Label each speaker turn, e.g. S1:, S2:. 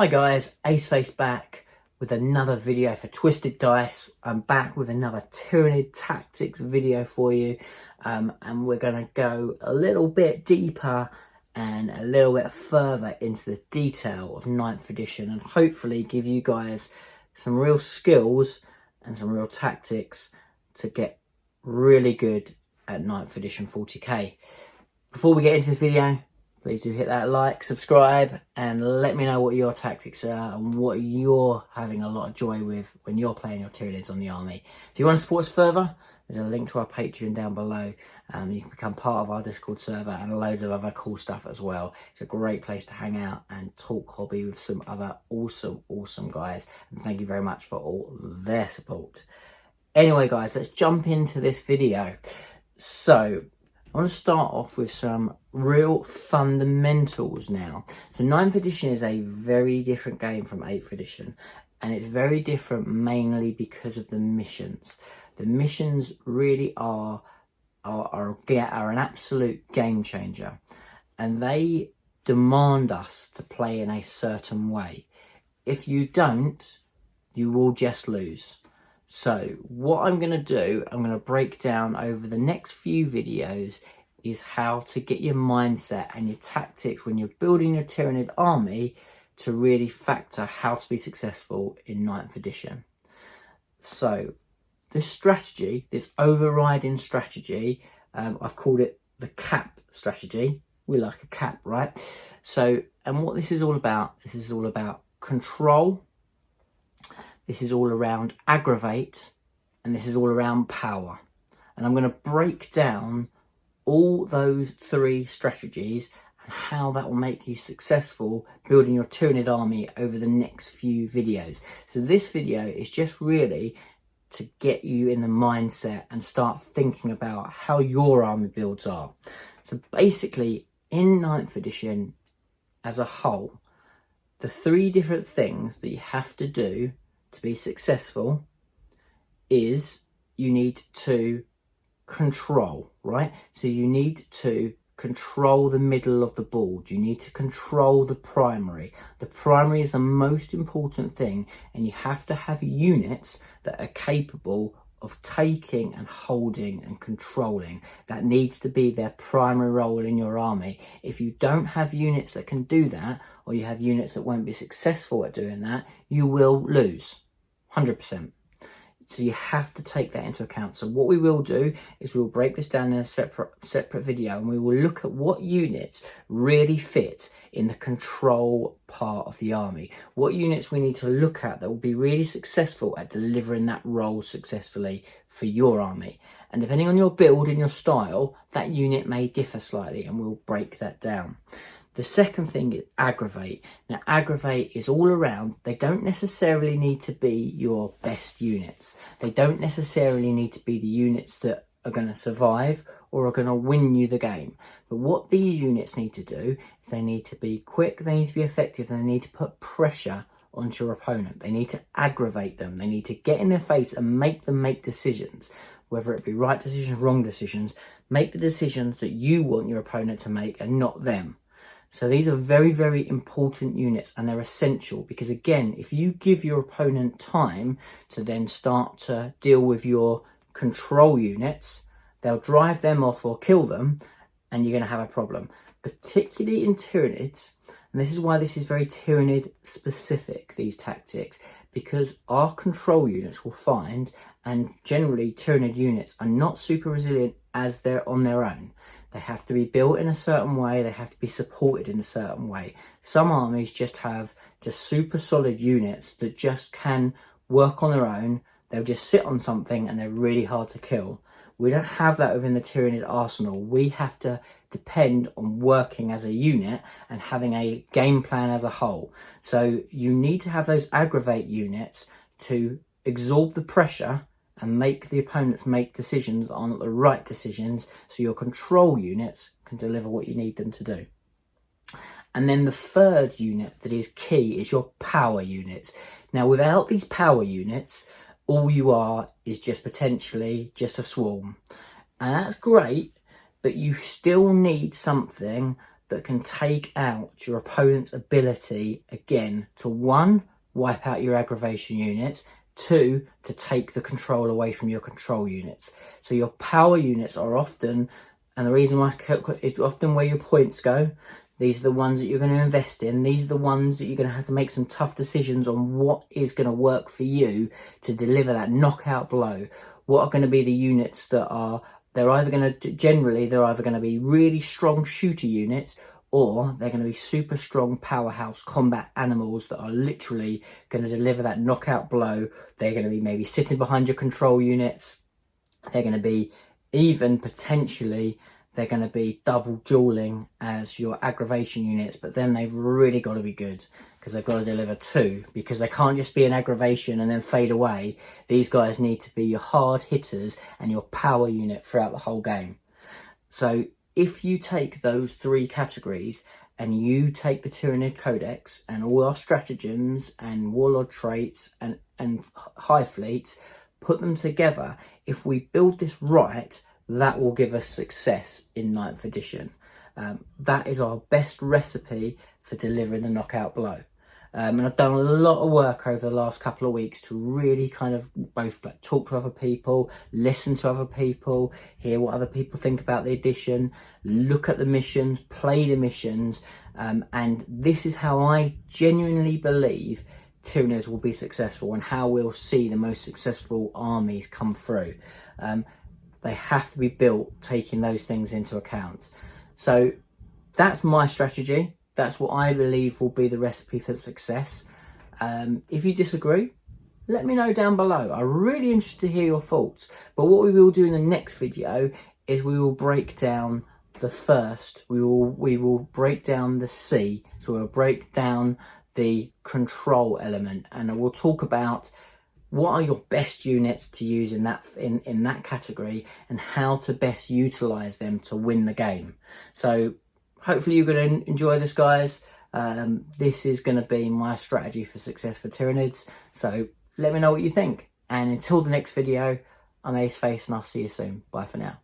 S1: Hi guys, Aceface back with another video for Twisted Dice. I'm back with another Tyranid tactics video for you, and we're going to go a little bit deeper and a little bit further into the detail of 9th edition and hopefully give you guys some real skills and some real tactics to get really good at 9th edition 40k. Before we get into this video, please do hit that like, subscribe, and let me know what your tactics are and what you're having a lot of joy with when you're playing your Tyranids on the army. If you want to support us further, there's a link to our Patreon down below. You can become part of our Discord server and loads of other cool stuff as well. It's a great place to hang out and talk hobby with some other awesome guys. And thank you very much for all their support. Anyway, guys, let's jump into this video. So I want to start off with some real fundamentals now. So 9th edition is a very different game from 8th edition, and it's very different mainly because of the missions. The missions really are an absolute game changer, and they demand us to play in a certain way. If you don't, you will just lose. So what I'm going to do, I'm going to break down over the next few videos is how to get your mindset and your tactics when you're building your Tyranid army to really factor how to be successful in 9th edition. So this strategy, this overriding strategy, I've called it the cap strategy. We like a cap, right? So, and what this is all about, this is all about control. This is all around aggravate, and this is all around power. And I'm going to break down all those three strategies and how that will make you successful building your Tyranid army over the next few videos. So this video is just really to get you in the mindset and start thinking about how your army builds are. So basically, in 9th edition as a whole, the three different things that you have to do to be successful is you need to control, right? So you need to control the middle of the board. You need to control the primary. The primary is the most important thing, and you have to have units that are capable of taking and holding and controlling. That needs to be their primary role in your army. If you don't have units that can do that, or you have units that won't be successful at doing that, you will lose 100%. So you have to take that into account. So what we will do is we'll break this down in a separate video, and we will look at what units really fit in the control part of the army. What units we need to look at that will be really successful at delivering that role successfully for your army. And depending on your build and your style, that unit may differ slightly, and we'll break that down. The second thing is aggravate. Now, aggravate is all around. They don't necessarily need to be your best units. They don't necessarily need to be the units that are going to survive or are going to win you the game. But what these units need to do is they need to be quick, they need to be effective, and they need to put pressure onto your opponent. They need to aggravate them. They need to get in their face and make them make decisions. Whether it be right decisions, wrong decisions, make the decisions that you want your opponent to make and not them. So these are very important units, and they're essential because, again, if you give your opponent time to then start to deal with your control units, they'll drive them off or kill them, and you're going to have a problem. Particularly in Tyranids, and this is why this is very Tyranid specific, these tactics, because our control units will find, and generally Tyranid units are not super resilient as they're on their own. They have to be built in a certain way. They have to be supported in a certain way. Some armies just have super solid units that just can work on their own. They'll just sit on something and they're really hard to kill. We don't have that within the Tyranid arsenal. We have to depend on working as a unit and having a game plan as a whole. So you need to have those aggravate units to absorb the pressure and make the opponents make decisions that aren't the right decisions, so your control units can deliver what you need them to do. And then the third unit that is key is your power units. Now, without these power units, all you are is just potentially just a swarm. And that's great, but you still need something that can take out your opponent's ability again to 1, wipe out your aggravation units, 2, to take the control away from your control units. So your power units are often, and the reason why is often where your points go. These are the ones that you're going to invest in. These are the ones that you're going to have to make some tough decisions on what is going to work for you to deliver that knockout blow. What are going to be the units that are, they're either going to be really strong shooter units, or they're going to be super strong powerhouse combat animals that are literally going to deliver that knockout blow. They're going to be maybe sitting behind your control units. They're going to be even potentially, they're going to be double dueling as your aggravation units, but then they've really got to be good because they've got to deliver 2, because they can't just be an aggravation and then fade away. These guys need to be your hard hitters and your power unit throughout the whole game. So if you take those 3 categories and you take the Tyranid Codex and all our stratagems and warlord traits and hive fleets, put them together, if we build this right, that will give us success in 9th edition. That is our best recipe for delivering the knockout blow. And I've done a lot of work over the last couple of weeks to really kind of both like talk to other people, listen to other people, hear what other people think about the edition, look at the missions, play the missions, and this is how I genuinely believe Tyranids will be successful and how we'll see the most successful armies come through. They have to be built taking those things into account. So that's my strategy. That's what I believe will be the recipe for success. If you disagree, let me know down below. I'm really interested to hear your thoughts. But what we will do in the next video is we will break down the first. We will break down the C. So we'll break down the control element, and we'll talk about what are your best units to use in that category and how to best utilize them to win the game. So hopefully you're going to enjoy this, guys. This is going to be my strategy for success for Tyranids. So let me know what you think. And until the next video, I'm Aceface and I'll see you soon. Bye for now.